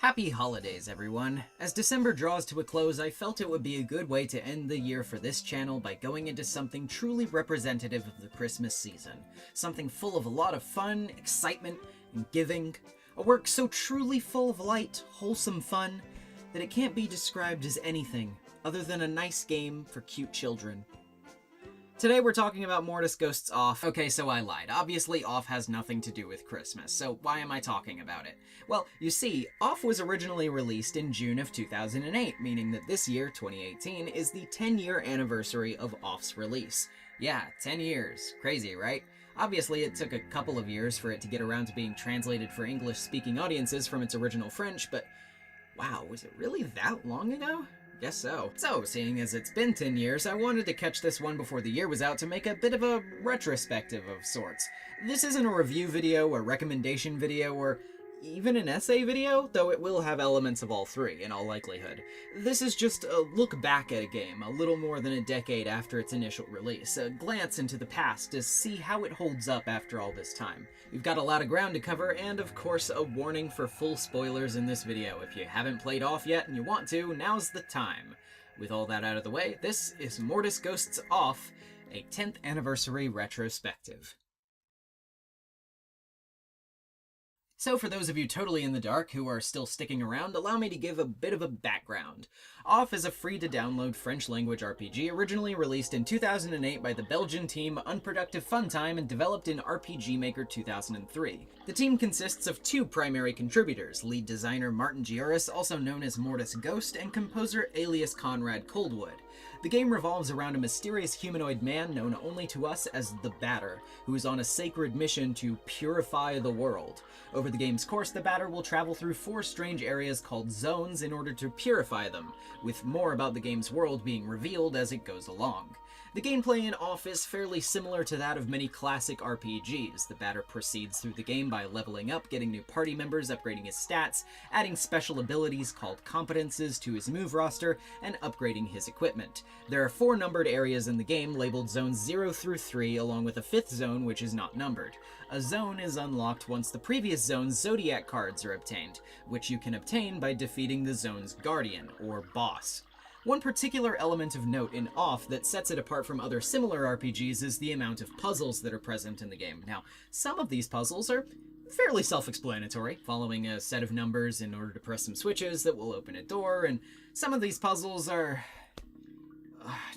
Happy holidays, everyone! As December draws to a close, I felt it would be a good way to end the year for this channel by going into something truly representative of the Christmas season. Something full of a lot of fun, excitement, and giving. A work so truly full of light, wholesome fun, that it can't be described as anything other than a nice game for cute children. Today we're talking about Mortis Ghosts Off. Okay, so I lied. Obviously, Off has nothing to do with Christmas, so why am I talking about it? Well, you see, Off was originally released in June of 2008, meaning that this year, 2018, is the 10-year anniversary of Off's release. Yeah, 10 years. Crazy, right? Obviously, it took a couple of years for it to get around to being translated for English-speaking audiences from its original French, but wow, was it really that long ago? Guess so. So, seeing as it's been 10 years, I wanted to catch this one before the year was out to make a bit of a retrospective of sorts. This isn't a review video, a recommendation video, or even an essay video, though it will have elements of all three, in all likelihood. This is just a look back at a game, a little more than a decade after its initial release, a glance into the past to see how it holds up after all this time. We've got a lot of ground to cover, and of course a warning for full spoilers in this video. If you haven't played Off yet and you want to, now's the time. With all that out of the way, this is Mortis Ghosts Off, a 10th anniversary retrospective. So for those of you totally in the dark who are still sticking around, allow me to give a bit of a background. Off is a free-to-download French-language RPG originally released in 2008 by the Belgian team Unproductive Funtime and developed in RPG Maker 2003. The team consists of two primary contributors, lead designer Martin Gioris, also known as Mortis Ghost, and composer Alias Conrad Coldwood. The game revolves around a mysterious humanoid man known only to us as the Batter, who is on a sacred mission to purify the world. Over the game's course, the Batter will travel through 4 strange areas called zones in order to purify them, with more about the game's world being revealed as it goes along. The gameplay in Off is fairly similar to that of many classic RPGs. The Batter proceeds through the game by leveling up, getting new party members, upgrading his stats, adding special abilities called competences to his move roster, and upgrading his equipment. There are 4 numbered areas in the game, labeled zones 0 through 3, along with a 5th zone which is not numbered. A zone is unlocked once the previous zone's Zodiac cards are obtained, which you can obtain by defeating the zone's Guardian, or boss. One particular element of note in Off that sets it apart from other similar RPGs is the amount of puzzles that are present in the game. Now, some of these puzzles are fairly self-explanatory, following a set of numbers in order to press some switches that will open a door, and some of these puzzles are...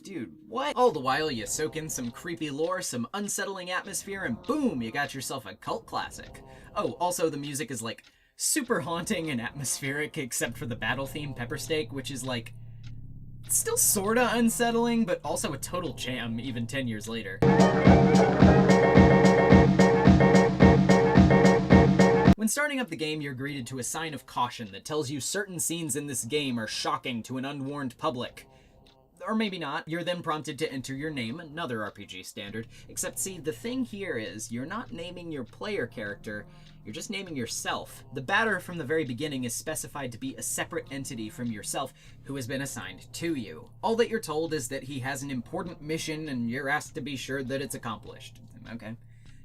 dude, what? All the while you soak in some creepy lore, some unsettling atmosphere, and boom, you got yourself a cult classic. Oh, also the music is like super haunting and atmospheric, except for the battle theme Pepper Steak, which is like still sorta unsettling, but also a total jam even 10 years later. When starting up the game, you're greeted to a sign of caution that tells you certain scenes in this game are shocking to an unwarned public. Or maybe not. You're then prompted to enter your name, another RPG standard, except see, the thing here is, you're not naming your player character, you're just naming yourself. The Batter from the very beginning is specified to be a separate entity from yourself who has been assigned to you. All that you're told is that he has an important mission and you're asked to be sure that it's accomplished. Okay.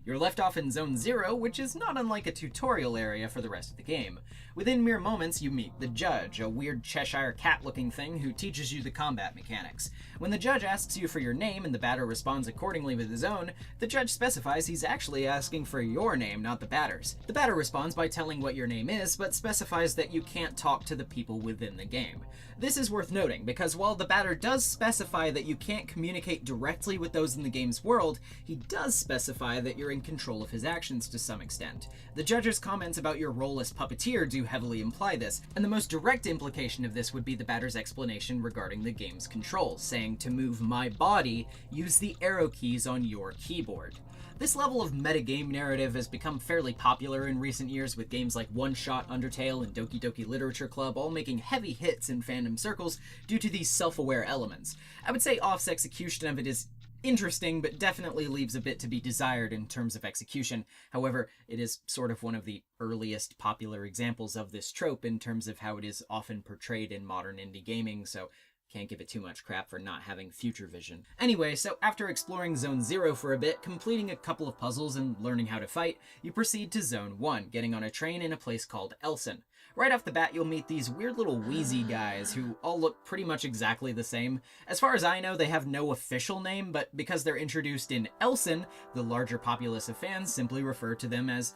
You're left off in Zone 0, which is not unlike a tutorial area for the rest of the game. Within mere moments, you meet the Judge, a weird Cheshire cat-looking thing who teaches you the combat mechanics. When the Judge asks you for your name and the Batter responds accordingly with his own, the Judge specifies he's actually asking for your name, not the Batter's. The Batter responds by telling what your name is, but specifies that you can't talk to the people within the game. This is worth noting, because while the Batter does specify that you can't communicate directly with those in the game's world, he does specify that you're in control of his actions to some extent. The Judge's comments about your role as puppeteer do heavily imply this, and the most direct implication of this would be the Batter's explanation regarding the game's controls, saying to move my body, use the arrow keys on your keyboard. This level of metagame narrative has become fairly popular in recent years, with games like One Shot, Undertale, and Doki Doki Literature Club all making heavy hits in fandom circles due to these self-aware elements. I would say Off's execution of it is interesting, but definitely leaves a bit to be desired in terms of execution. However, it is sort of one of the earliest popular examples of this trope in terms of how it is often portrayed in modern indie gaming, so can't give it too much crap for not having future vision. Anyway, so after exploring Zone 0 for a bit, completing a couple of puzzles and learning how to fight, you proceed to Zone 1, getting on a train in a place called Elson. Right off the bat, you'll meet these weird little wheezy guys who all look pretty much exactly the same. As far as I know, they have no official name, but because they're introduced in Elson, the larger populace of fans simply refer to them as,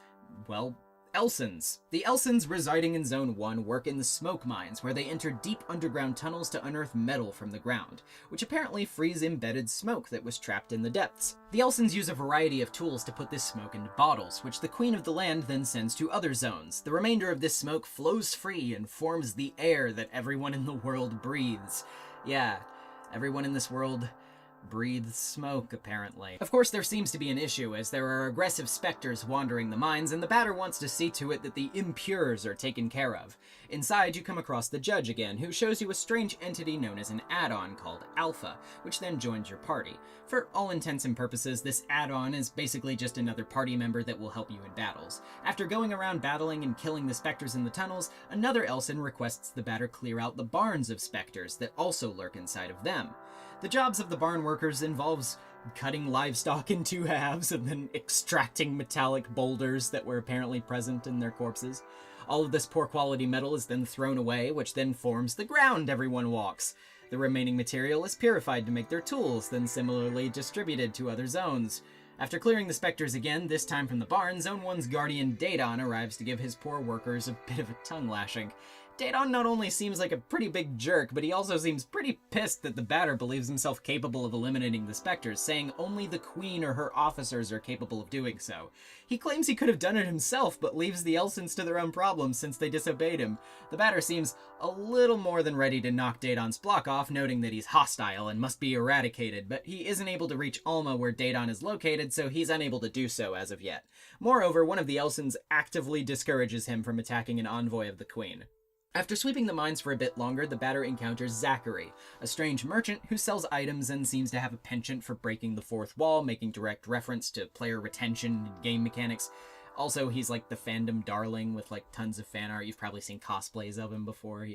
well, Elsons. The Elsons residing in Zone 1 work in the smoke mines, where they enter deep underground tunnels to unearth metal from the ground, which apparently frees embedded smoke that was trapped in the depths. The Elsons use a variety of tools to put this smoke into bottles, which the Queen of the Land then sends to other zones. The remainder of this smoke flows free and forms the air that everyone in the world breathes. Yeah, everyone in this world breathes smoke, apparently. Of course, there seems to be an issue, as there are aggressive specters wandering the mines, and the batter wants to see to it that the impures are taken care of. Inside, you come across the judge again, who shows you a strange entity known as an add-on called Alpha, which then joins your party. For all intents and purposes, this add-on is basically just another party member that will help you in battles. After going around battling and killing the specters in the tunnels, another Elson requests the batter clear out the barns of specters that also lurk inside of them. The jobs of the barn workers involves cutting livestock in two halves and then extracting metallic boulders that were apparently present in their corpses. All of this poor quality metal is then thrown away, which then forms the ground everyone walks. The remaining material is purified to make their tools, then similarly distributed to other zones. After clearing the specters again, this time from the barn, Zone 1's guardian Daedon arrives to give his poor workers a bit of a tongue lashing. Daedon not only seems like a pretty big jerk, but he also seems pretty pissed that the batter believes himself capable of eliminating the specters, saying only the queen or her officers are capable of doing so. He claims he could have done it himself, but leaves the Elsons to their own problems since they disobeyed him. The batter seems a little more than ready to knock Daedon's block off, noting that he's hostile and must be eradicated, but he isn't able to reach Alma where Daedon is located, so he's unable to do so as of yet. Moreover, one of the Elsons actively discourages him from attacking an envoy of the queen. After sweeping the mines for a bit longer, the batter encounters Zachary, a strange merchant who sells items and seems to have a penchant for breaking the fourth wall, making direct reference to player retention and game mechanics. Also, he's like the fandom darling with like tons of fan art. You've probably seen cosplays of him before.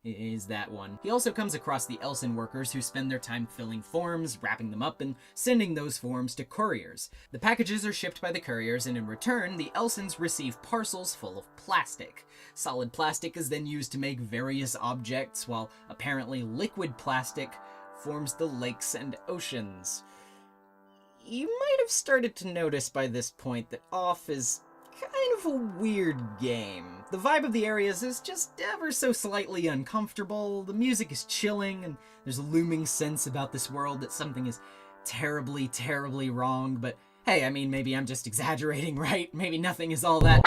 He's that one. He also comes across the Elson workers who spend their time filling forms, wrapping them up, and sending those forms to couriers. The packages are shipped by the couriers, and in return, the Elsons receive parcels full of plastic. Solid plastic is then used to make various objects, while apparently liquid plastic forms the lakes and oceans. You might have started to notice by this point that Off is kind of a weird game. The vibe of the areas is just ever so slightly uncomfortable, the music is chilling, and there's a looming sense about this world that something is terribly, terribly wrong, but hey, I mean, maybe I'm just exaggerating, right? Maybe nothing is all that...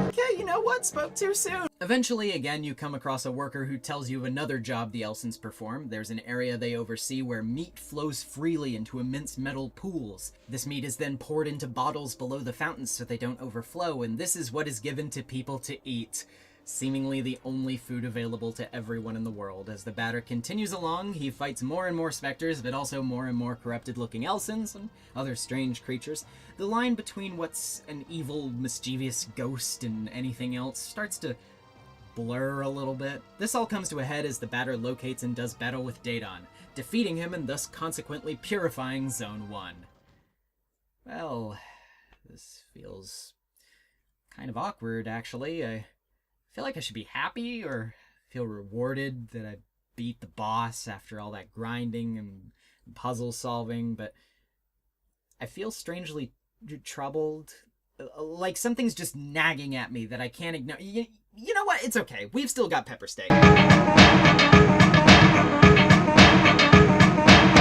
Okay, you know what? Spoke too soon. Eventually, again, you come across a worker who tells you of another job the Elsons perform. There's an area they oversee where meat flows freely into immense metal pools. This meat is then poured into bottles below the fountains so they don't overflow, and this is what is given to people to eat. Seemingly the only food available to everyone in the world. As the batter continues along, he fights more and more specters, but also more and more corrupted-looking Elsons and other strange creatures. The line between what's an evil, mischievous ghost and anything else starts to blur a little bit. This all comes to a head as the batter locates and does battle with Daedon, defeating him and thus consequently purifying Zone 1. Well, this feels kind of awkward, actually. I feel like I should be happy or feel rewarded that I beat the boss after all that grinding and puzzle solving, but I feel strangely troubled. Like something's just nagging at me that I can't ignore. You know what? It's okay. We've still got Pepper Steak.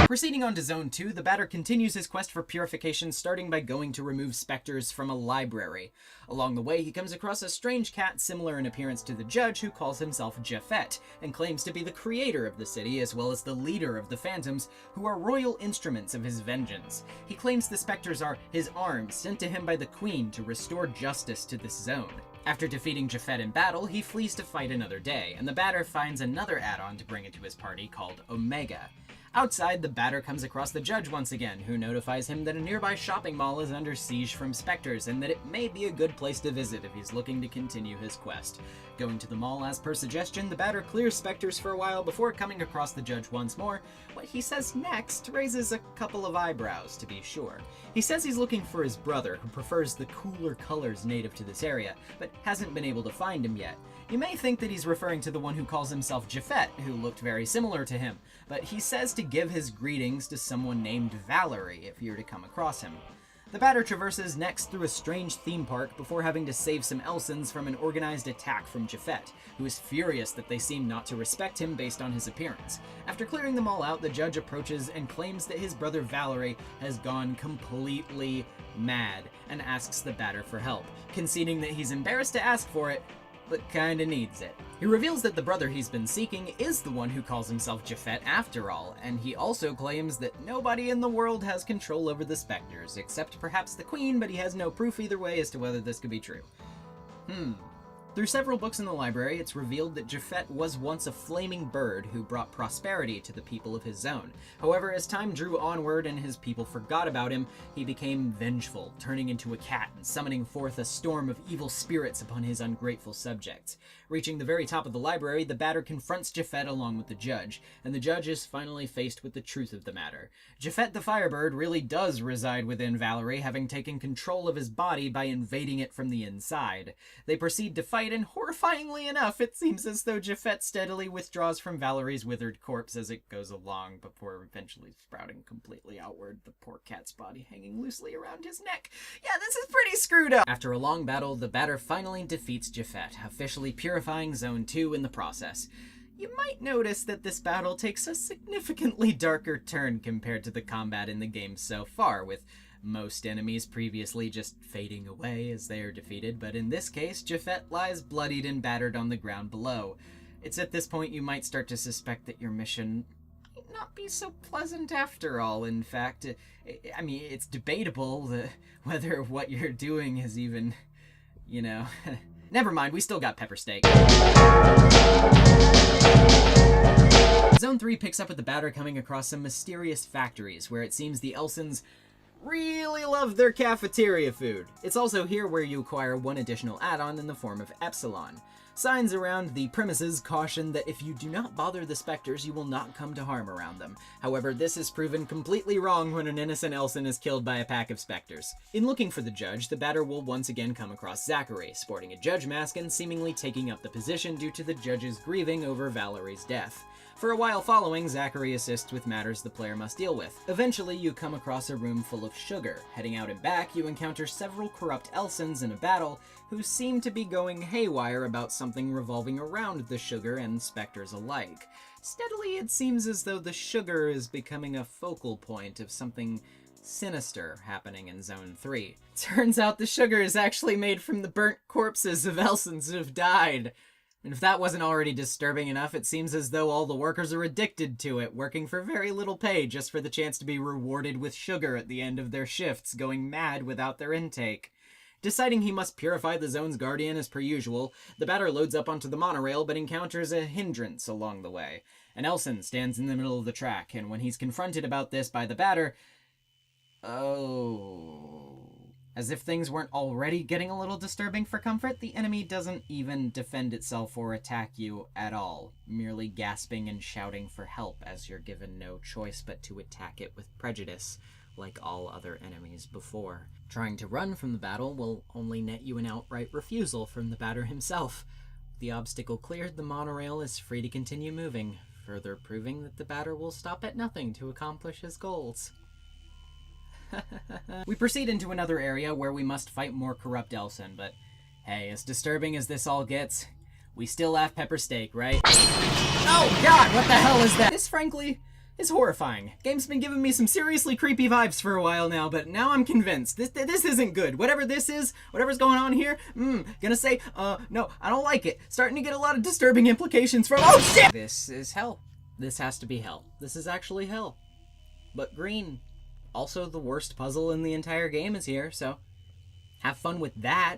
Proceeding on to Zone 2, the batter continues his quest for purification, starting by going to remove specters from a library. Along the way, he comes across a strange cat similar in appearance to the judge who calls himself Japhet, and claims to be the creator of the city as well as the leader of the Phantoms, who are royal instruments of his vengeance. He claims the specters are his arms sent to him by the Queen to restore justice to this zone. After defeating Japhet in battle, he flees to fight another day, and the batter finds another add-on to bring into his party called Omega. Outside, the batter comes across the judge once again, who notifies him that a nearby shopping mall is under siege from specters and that it may be a good place to visit if he's looking to continue his quest. Going to the mall as per suggestion, the batter clears specters for a while before coming across the judge once more. What he says next raises a couple of eyebrows, to be sure. He says he's looking for his brother, who prefers the cooler colors native to this area, but hasn't been able to find him yet. You may think that he's referring to the one who calls himself Japhet, who looked very similar to him, but he says to give his greetings to someone named Valerie if you're to come across him. The batter traverses next through a strange theme park before having to save some Elsons from an organized attack from Japhet, who is furious that they seem not to respect him based on his appearance. After clearing them all out, the judge approaches and claims that his brother Valerie has gone completely mad and asks the batter for help, conceding that he's embarrassed to ask for it, but kinda needs it. He reveals that the brother he's been seeking is the one who calls himself Japhet after all, and he also claims that nobody in the world has control over the specters, except perhaps the queen, but he has no proof either way as to whether this could be true. Through several books in the library, it's revealed that Japhet was once a flaming bird who brought prosperity to the people of his zone. However, as time drew onward and his people forgot about him, he became vengeful, turning into a cat and summoning forth a storm of evil spirits upon his ungrateful subjects. Reaching the very top of the library, the batter confronts Japhet along with the judge, and the judge is finally faced with the truth of the matter. Japhet the Firebird really does reside within Valerie, having taken control of his body by invading it from the inside. They proceed to fight, and horrifyingly enough, it seems as though Japhet steadily withdraws from Valerie's withered corpse as it goes along, before eventually sprouting completely outward, the poor cat's body hanging loosely around his neck. Yeah, this is pretty screwed up! After a long battle, the batter finally defeats Japhet, officially purifying Zone 2 in the process. You might notice that this battle takes a significantly darker turn compared to the combat in the game so far, with most enemies previously just fading away as they are defeated, but in this case, Japhet lies bloodied and battered on the ground below. It's at this point you might start to suspect that your mission might not be so pleasant after all. In fact, I mean, it's debatable whether what you're doing is even, you know... Never mind, we still got pepper steak. Zone 3 picks up with the batter coming across some mysterious factories, where it seems the Elsons really love their cafeteria food. It's also here where you acquire one additional add-on in the form of Epsilon. Signs around the premises caution that if you do not bother the specters, you will not come to harm around them. However, this is proven completely wrong when an innocent Elson is killed by a pack of specters. In looking for the judge, the batter will once again come across Zachary, sporting a judge mask and seemingly taking up the position due to the judge's grieving over Valerie's death. For a while following, Zachary assists with matters the player must deal with. Eventually, you come across a room full of sugar. Heading out and back, you encounter several corrupt Elsons in a battle who seem to be going haywire about something revolving around the sugar and specters alike. Steadily, it seems as though the sugar is becoming a focal point of something sinister happening in Zone 3. Turns out the sugar is actually made from the burnt corpses of Elsons who have died. And if that wasn't already disturbing enough, it seems as though all the workers are addicted to it, working for very little pay just for the chance to be rewarded with sugar at the end of their shifts, going mad without their intake. Deciding he must purify the zone's guardian as per usual, the batter loads up onto the monorail but encounters a hindrance along the way. An Elson stands in the middle of the track, and when he's confronted about this by the batter... As if things weren't already getting a little disturbing for comfort, the enemy doesn't even defend itself or attack you at all, merely gasping and shouting for help as you're given no choice but to attack it with prejudice, like all other enemies before. Trying to run from the battle will only net you an outright refusal from the batter himself. The obstacle cleared, the monorail is free to continue moving, further proving that the batter will stop at nothing to accomplish his goals. We proceed into another area where we must fight more corrupt Elson, but hey, as disturbing as this all gets, we still have pepper steak, right? Oh god, what the hell is that? This, frankly, is horrifying. Game's been giving me some seriously creepy vibes for a while now, but now I'm convinced. This isn't good. Whatever this is, whatever's going on here, gonna say, no, I don't like it. Starting to get a lot of disturbing implications from- Oh shit! This is hell. This has to be hell. This is actually hell. But green. Also, the worst puzzle in the entire game is here, so have fun with that,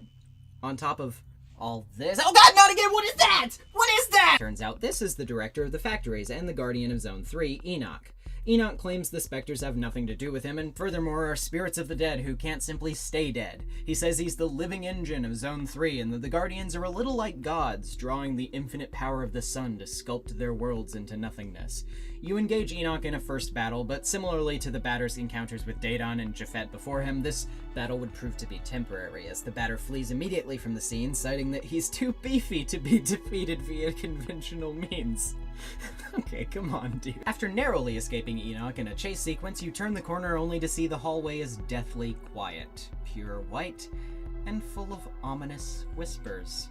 on top of all this. Oh god, not again! What is that? What is that? Turns out this is the director of the factories and the guardian of Zone 3, Enoch. Enoch claims the specters have nothing to do with him, and furthermore are spirits of the dead who can't simply stay dead. He says he's the living engine of Zone 3, and that the Guardians are a little like gods, drawing the infinite power of the sun to sculpt their worlds into nothingness. You engage Enoch in a first battle, but similarly to the Batter's encounters with Daedon and Japhet before him, this battle would prove to be temporary, as the Batter flees immediately from the scene, citing that he's too beefy to be defeated via conventional means. Okay, come on, dude. After narrowly escaping Enoch in a chase sequence, you turn the corner only to see the hallway is deathly quiet, pure white, and full of ominous whispers.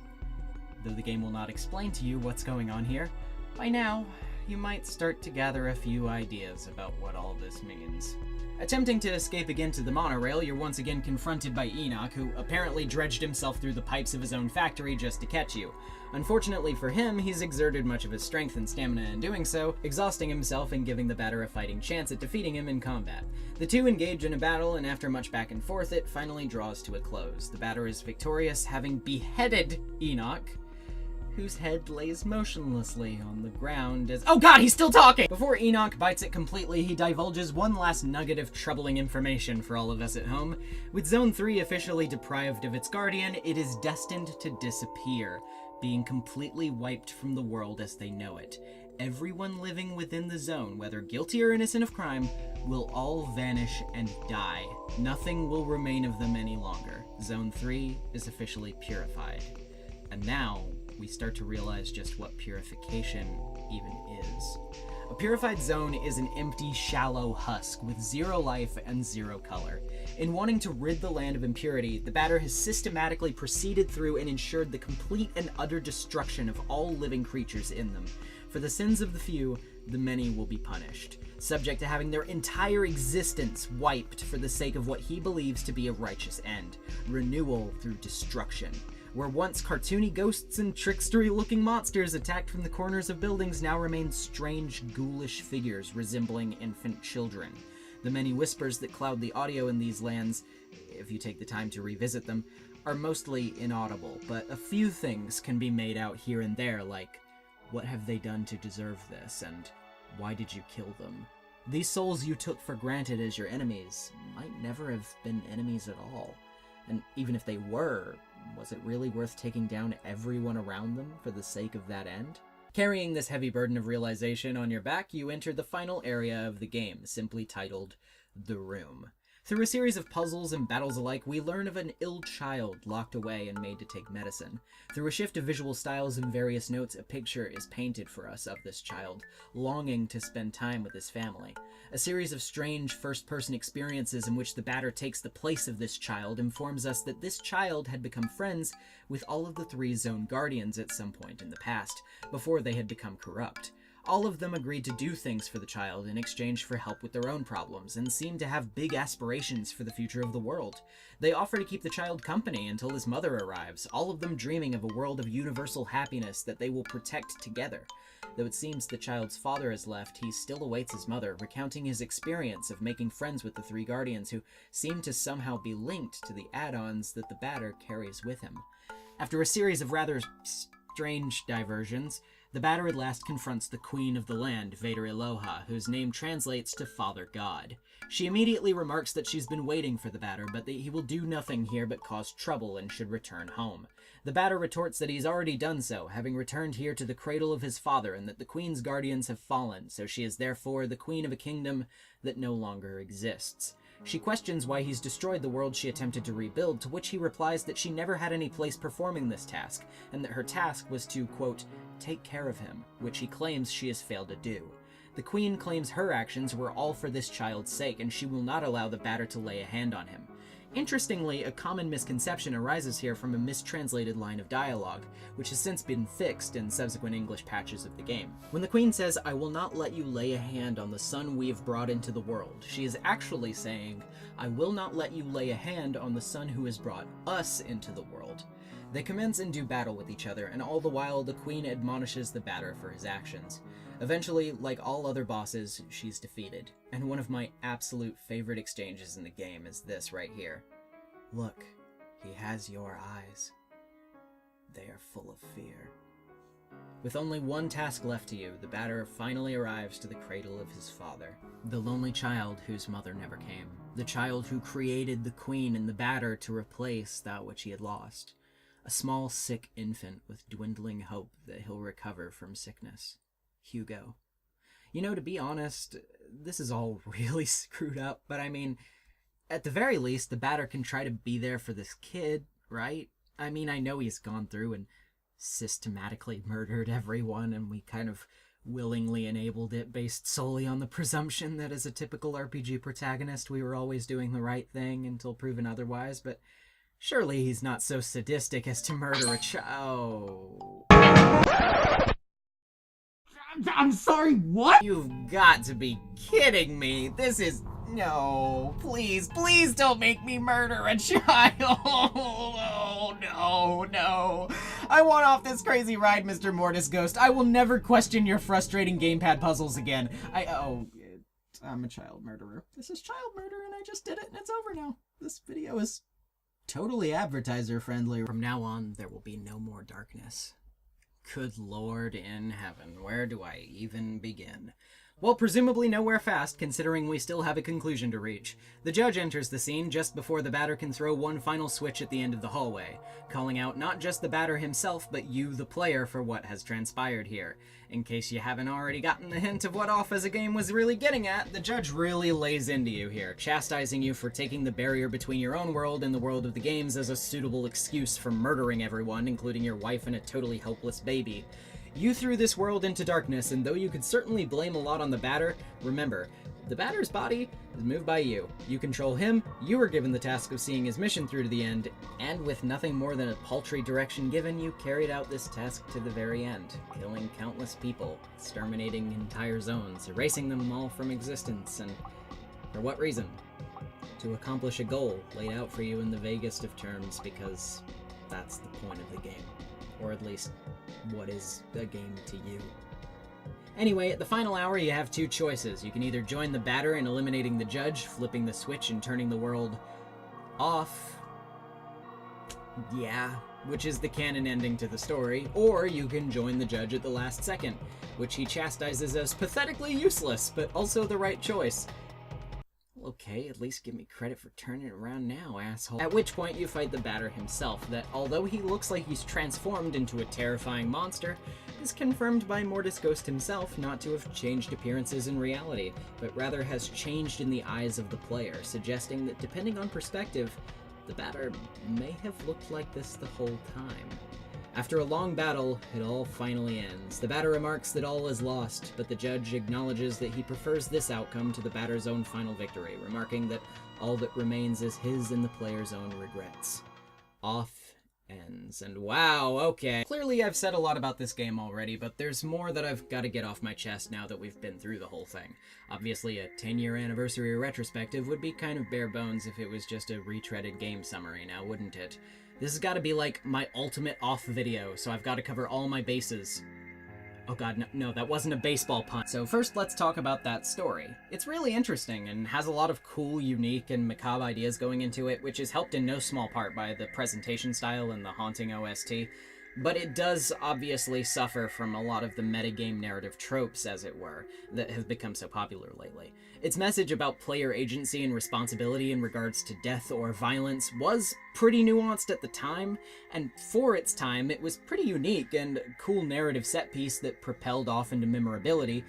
Though the game will not explain to you what's going on here, by now, you might start to gather a few ideas about what all this means. Attempting to escape again to the monorail, you're once again confronted by Enoch, who apparently dredged himself through the pipes of his own factory just to catch you. Unfortunately for him, he's exerted much of his strength and stamina in doing so, exhausting himself and giving the Batter a fighting chance at defeating him in combat. The two engage in a battle, and after much back and forth, it finally draws to a close. The Batter is victorious, having beheaded Enoch, whose head lays motionlessly on the ground as— oh god, he's still talking! Before Enoch bites it completely, he divulges one last nugget of troubling information for all of us at home. With Zone 3 officially deprived of its guardian, it is destined to disappear, being completely wiped from the world as they know it. Everyone living within the zone, whether guilty or innocent of crime, will all vanish and die. Nothing will remain of them any longer. Zone 3 is officially purified. And now, we start to realize just what purification even is. A purified zone is an empty, shallow husk with zero life and zero color. In wanting to rid the land of impurity, the Batter has systematically proceeded through and ensured the complete and utter destruction of all living creatures in them. For the sins of the few, the many will be punished, subject to having their entire existence wiped for the sake of what he believes to be a righteous end: renewal through destruction. Where once cartoony ghosts and trickstery-looking monsters attacked from the corners of buildings now remain strange, ghoulish figures resembling infant children. The many whispers that cloud the audio in these lands, if you take the time to revisit them, are mostly inaudible, but a few things can be made out here and there, like, what have they done to deserve this, and why did you kill them? These souls you took for granted as your enemies might never have been enemies at all. And even if they were, was it really worth taking down everyone around them for the sake of that end? Carrying this heavy burden of realization on your back, you enter the final area of the game, simply titled The Room. Through a series of puzzles and battles alike, we learn of an ill child locked away and made to take medicine. Through a shift of visual styles and various notes, a picture is painted for us of this child, longing to spend time with his family. A series of strange first-person experiences in which the Batter takes the place of this child informs us that this child had become friends with all of the 3 Zone Guardians at some point in the past, before they had become corrupt. All of them agreed to do things for the child in exchange for help with their own problems, and seemed to have big aspirations for the future of the world. They offer to keep the child company until his mother arrives, all of them dreaming of a world of universal happiness that they will protect together. Though it seems the child's father has left, he still awaits his mother, recounting his experience of making friends with the 3 Guardians who seem to somehow be linked to the add-ons that the Batter carries with him. After a series of rather strange diversions, the Batter at last confronts the Queen of the Land, Vader Iloha, whose name translates to Father God. She immediately remarks that she's been waiting for the Batter, but that he will do nothing here but cause trouble and should return home. The Batter retorts that he's already done so, having returned here to the cradle of his father, and that the Queen's guardians have fallen, so she is therefore the Queen of a kingdom that no longer exists. She questions why he's destroyed the world she attempted to rebuild, to which he replies that she never had any place performing this task, and that her task was to, quote, take care of him, which he claims she has failed to do. The Queen claims her actions were all for this child's sake, and she will not allow the Batter to lay a hand on him. Interestingly, a common misconception arises here from a mistranslated line of dialogue, which has since been fixed in subsequent English patches of the game. When the Queen says, "I will not let you lay a hand on the son we have brought into the world," she is actually saying, "I will not let you lay a hand on the son who has brought us into the world." They commence and do battle with each other, and all the while the Queen admonishes the Batter for his actions. Eventually, like all other bosses, she's defeated, and one of my absolute favorite exchanges in the game is this right here. "Look, he has your eyes. They are full of fear." With only one task left to you, the batter finally arrives to the cradle of his father. The lonely child whose mother never came. The child who created the queen and the batter to replace that which he had lost. A small, sick infant with dwindling hope that he'll recover from sickness. Hugo. You know, to be honest, this is all really screwed up, but I mean, at the very least, the batter can try to be there for this kid, right? I mean, I know he's gone through and systematically murdered everyone, and we kind of willingly enabled it based solely on the presumption that as a typical RPG protagonist we were always doing the right thing until proven otherwise, but surely he's not so sadistic as to murder a child. I'm sorry, what? You've got to be kidding me. This is... No, please don't make me murder a child. Oh, no. I want off this crazy ride, Mr. Mortis Ghost. I will never question your frustrating gamepad puzzles again. I'm a child murderer. This is child murder and I just did it and it's over now. This video is totally advertiser friendly. From now on, there will be no more darkness. Good Lord in heaven, where do I even begin? Well, presumably nowhere fast, considering we still have a conclusion to reach. The judge enters the scene just before the batter can throw one final switch at the end of the hallway, calling out not just the batter himself, but you, the player, for what has transpired here. In case you haven't already gotten the hint of what Off as a Game was really getting at, the judge really lays into you here, chastising you for taking the barrier between your own world and the world of the games as a suitable excuse for murdering everyone, including your wife and a totally helpless baby. You threw this world into darkness, and though you could certainly blame a lot on the batter, remember, the batter's body is moved by you. You control him, you were given the task of seeing his mission through to the end, and with nothing more than a paltry direction given, you carried out this task to the very end, killing countless people, exterminating entire zones, erasing them all from existence, and for what reason? To accomplish a goal laid out for you in the vaguest of terms, because that's the point of the game. Or at least, what is a game to you? Anyway, at the final hour you have two choices. You can either join the batter in eliminating the judge, flipping the switch and turning the world off. Yeah, which is the canon ending to the story. Or you can join the judge at the last second, which he chastises as pathetically useless, but also the right choice. Okay, at least give me credit for turning it around now, asshole. At which point you fight the batter himself, that although he looks like he's transformed into a terrifying monster, is confirmed by Mortis Ghost himself not to have changed appearances in reality, but rather has changed in the eyes of the player, suggesting that depending on perspective, the batter may have looked like this the whole time. After a long battle, it all finally ends. The batter remarks that all is lost, but the judge acknowledges that he prefers this outcome to the batter's own final victory, remarking that all that remains is his and the player's own regrets. Off ends. And wow, okay. Clearly I've said a lot about this game already, but there's more that I've got to get off my chest now that we've been through the whole thing. Obviously a 10-year anniversary retrospective would be kind of bare bones if it was just a retreaded game summary now, wouldn't it? This has got to be like my ultimate off video, so I've got to cover all my bases. Oh god, no, that wasn't a baseball pun. So first let's talk about that story. It's really interesting and has a lot of cool, unique, and macabre ideas going into it, which is helped in no small part by the presentation style and the haunting OST. But it does obviously suffer from a lot of the metagame narrative tropes, as it were, that have become so popular lately. Its message about player agency and responsibility in regards to death or violence was pretty nuanced at the time, and for its time it was pretty unique and a cool narrative set piece that propelled off into memorability.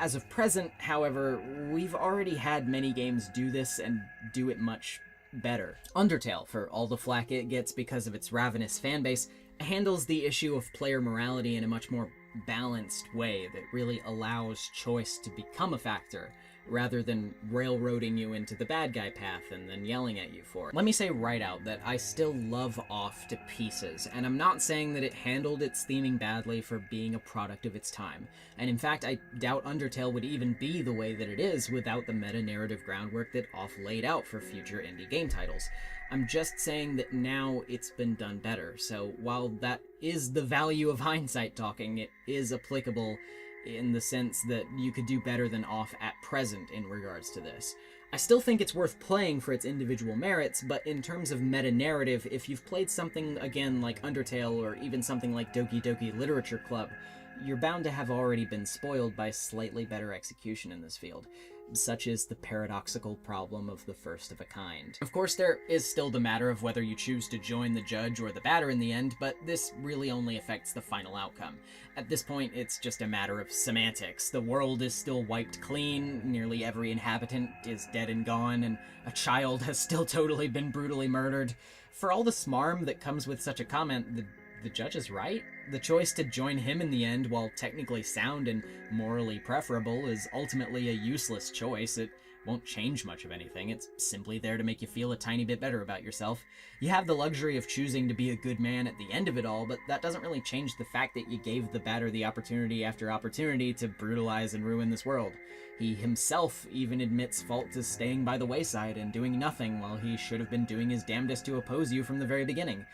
As of present, however, we've already had many games do this and do it much better. Undertale, for all the flack it gets because of its ravenous fanbase, handles the issue of player morality in a much more balanced way that really allows choice to become a factor, rather than railroading you into the bad guy path and then yelling at you for it. Let me say right out that I still love Off to pieces, and I'm not saying that it handled its theming badly for being a product of its time. And in fact, I doubt Undertale would even be the way that it is without the meta-narrative groundwork that Off laid out for future indie game titles. I'm just saying that now it's been done better, so while that is the value of hindsight talking, it is applicable in the sense that you could do better than Off at present in regards to this. I still think it's worth playing for its individual merits, but in terms of meta-narrative, if you've played something, again, like Undertale, or even something like Doki Doki Literature Club, you're bound to have already been spoiled by slightly better execution in this field. Such is the paradoxical problem of the first of a kind. Of course, there is still the matter of whether you choose to join the judge or the batter in the end, but this really only affects the final outcome. At this point, it's just a matter of semantics. The world is still wiped clean, nearly every inhabitant is dead and gone, and a child has still totally been brutally murdered. For all the smarm that comes with such a comment, the judge is right. The choice to join him in the end, while technically sound and morally preferable, is ultimately a useless choice. It won't change much of anything. It's simply there to make you feel a tiny bit better about yourself. You have the luxury of choosing to be a good man at the end of it all, but that doesn't really change the fact that you gave the batter the opportunity after opportunity to brutalize and ruin this world. He himself even admits fault to staying by the wayside and doing nothing, while he should have been doing his damnedest to oppose you from the very beginning.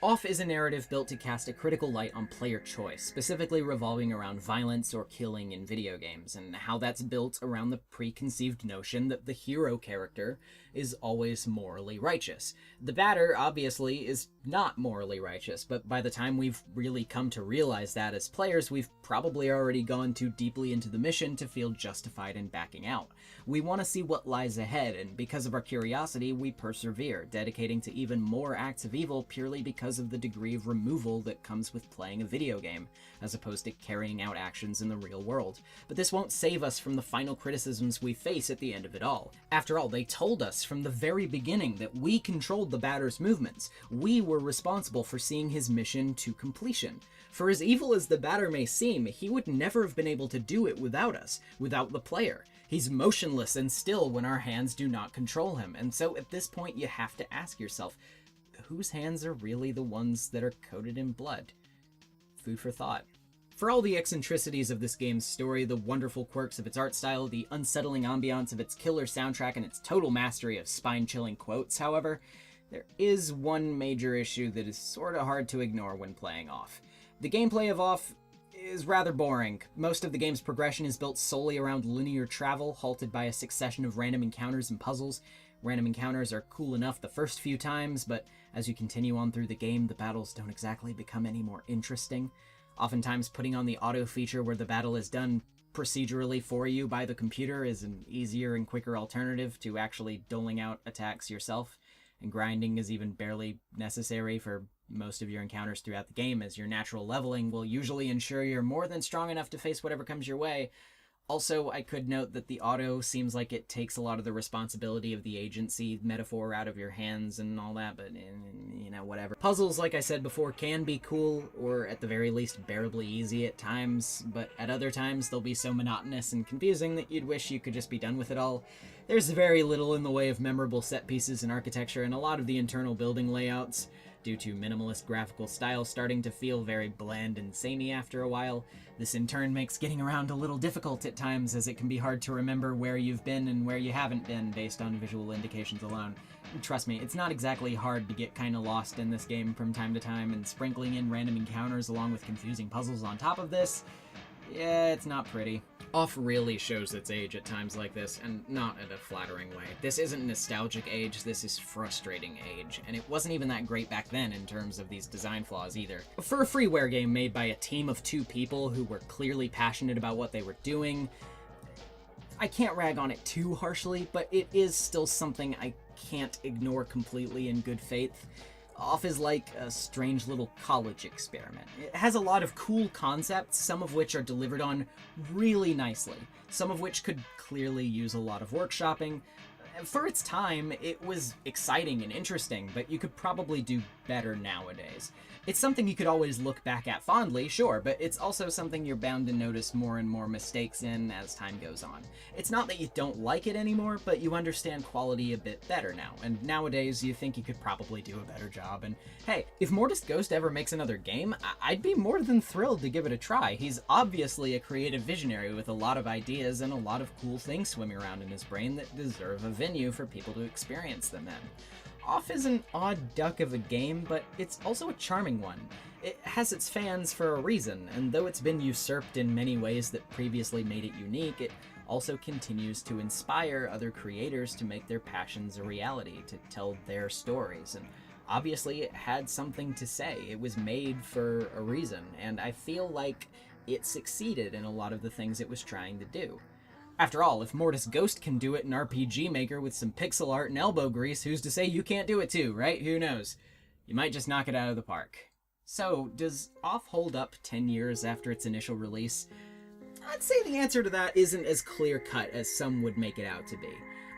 Off is a narrative built to cast a critical light on player choice, specifically revolving around violence or killing in video games, and how that's built around the preconceived notion that the hero character is always morally righteous. The batter, obviously, is not morally righteous, but by the time we've really come to realize that as players, we've probably already gone too deeply into the mission to feel justified in backing out. We want to see what lies ahead, and because of our curiosity, we persevere, dedicating to even more acts of evil purely because of the degree of removal that comes with playing a video game, as opposed to carrying out actions in the real world. But this won't save us from the final criticisms we face at the end of it all. After all, they told us from the very beginning that we controlled the batter's movements. We were responsible for seeing his mission to completion. For as evil as the batter may seem, he would never have been able to do it without us, without the player. He's motionless and still when our hands do not control him, and so at this point you have to ask yourself, whose hands are really the ones that are coated in blood? Food for thought. For all the eccentricities of this game's story, the wonderful quirks of its art style, the unsettling ambiance of its killer soundtrack, and its total mastery of spine-chilling quotes, however, there is one major issue that is sorta hard to ignore when playing Off. The gameplay of Off is rather boring. Most of the game's progression is built solely around linear travel, halted by a succession of random encounters and puzzles. Random encounters are cool enough the first few times, but as you continue on through the game, the battles don't exactly become any more interesting. Oftentimes, putting on the auto feature where the battle is done procedurally for you by the computer is an easier and quicker alternative to actually doling out attacks yourself, and grinding is even barely necessary for most of your encounters throughout the game, as your natural leveling will usually ensure you're more than strong enough to face whatever comes your way. Also, I could note that the auto seems like it takes a lot of the responsibility of the agency metaphor out of your hands and all that, but, you know, whatever. Puzzles, like I said before, can be cool, or at the very least bearably easy at times, but at other times they'll be so monotonous and confusing that you'd wish you could just be done with it all. There's very little in the way of memorable set pieces and architecture, and a lot of the internal building layouts, due to minimalist graphical style, starting to feel very bland and samey after a while. This in turn makes getting around a little difficult at times, as it can be hard to remember where you've been and where you haven't been based on visual indications alone. Trust me, it's not exactly hard to get kinda lost in this game from time to time, and sprinkling in random encounters along with confusing puzzles on top of this, yeah, it's not pretty. Off really shows its age at times like this, and not in a flattering way. This isn't nostalgic age, this is frustrating age, and it wasn't even that great back then in terms of these design flaws either. For a freeware game made by a team of 2 people who were clearly passionate about what they were doing, I can't rag on it too harshly, but it is still something I can't ignore completely in good faith. Off is like a strange little college experiment. It has a lot of cool concepts, some of which are delivered on really nicely, some of which could clearly use a lot of workshopping. For its time, it was exciting and interesting, but you could probably do better nowadays. It's something you could always look back at fondly, sure, but it's also something you're bound to notice more and more mistakes in as time goes on. It's not that you don't like it anymore, but you understand quality a bit better now, and nowadays you think you could probably do a better job, and hey, if Mortis Ghost ever makes another game, I'd be more than thrilled to give it a try. He's obviously a creative visionary with a lot of ideas and a lot of cool things swimming around in his brain that deserve a venue for people to experience them in. Off is an odd duck of a game, but it's also a charming one. It has its fans for a reason, and though it's been usurped in many ways that previously made it unique, it also continues to inspire other creators to make their passions a reality, to tell their stories, and obviously it had something to say. It was made for a reason, and I feel like it succeeded in a lot of the things it was trying to do. After all, if Mortis Ghost can do it in RPG Maker with some pixel art and elbow grease, who's to say you can't do it too, right? Who knows? You might just knock it out of the park. So, does Off hold up 10 years after its initial release? I'd say the answer to that isn't as clear-cut as some would make it out to be.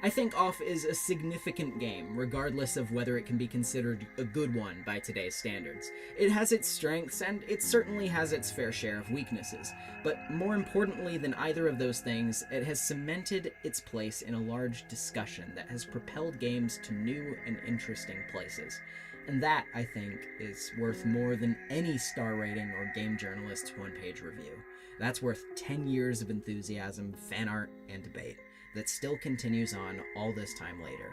I think Off is a significant game, regardless of whether it can be considered a good one by today's standards. It has its strengths, and it certainly has its fair share of weaknesses, but more importantly than either of those things, it has cemented its place in a large discussion that has propelled games to new and interesting places. And that, I think, is worth more than any star rating or game journalist's one-page review. That's worth 10 years of enthusiasm, fan art, and debate that still continues on all this time later.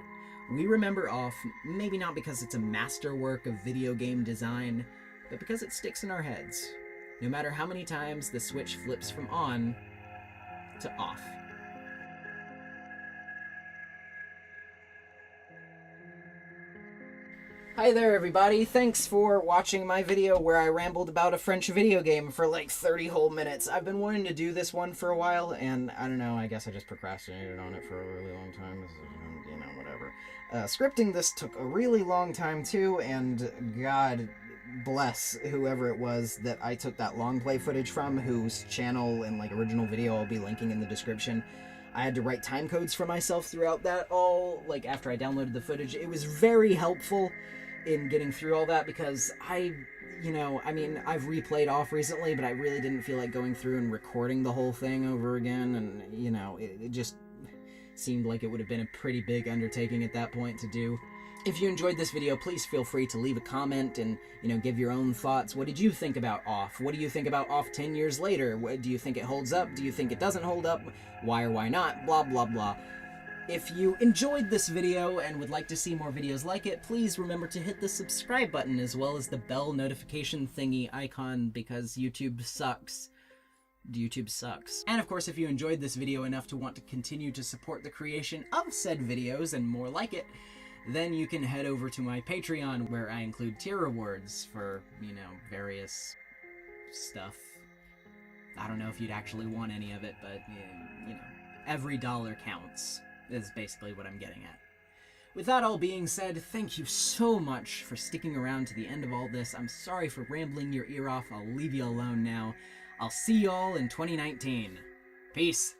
We remember Off, maybe not because it's a masterwork of video game design, but because it sticks in our heads, no matter how many times the switch flips from on to off. Hi there everybody, thanks for watching my video where I rambled about a French video game for like 30 whole minutes. I've been wanting to do this one for a while, and I don't know, I guess I just procrastinated on it for a really long time, you know, whatever. Scripting this took a really long time too, and God bless whoever it was that I took that long play footage from, whose channel and like original video I'll be linking in the description. I had to write time codes for myself throughout that all, like after I downloaded the footage. It was very helpful in getting through all that because I've replayed Off recently, but I really didn't feel like going through and recording the whole thing over again, and, you know, it just seemed like it would have been a pretty big undertaking at that point to do. If you enjoyed this video, please feel free to leave a comment and, you know, give your own thoughts. What did you think about Off? What do you think about Off 10 years later? Do you think it holds up? Do you think it doesn't hold up? Why or why not? Blah, blah, blah. If you enjoyed this video and would like to see more videos like it, please remember to hit the subscribe button as well as the bell notification thingy icon, because YouTube sucks. YouTube sucks. And of course, if you enjoyed this video enough to want to continue to support the creation of said videos and more like it, then you can head over to my Patreon, where I include tier rewards for, you know, various stuff. I don't know if you'd actually want any of it, but, you know, every dollar counts, is basically what I'm getting at. With that all being said, thank you so much for sticking around to the end of all this. I'm sorry for rambling your ear off. I'll leave you alone now. I'll see y'all in 2019. Peace.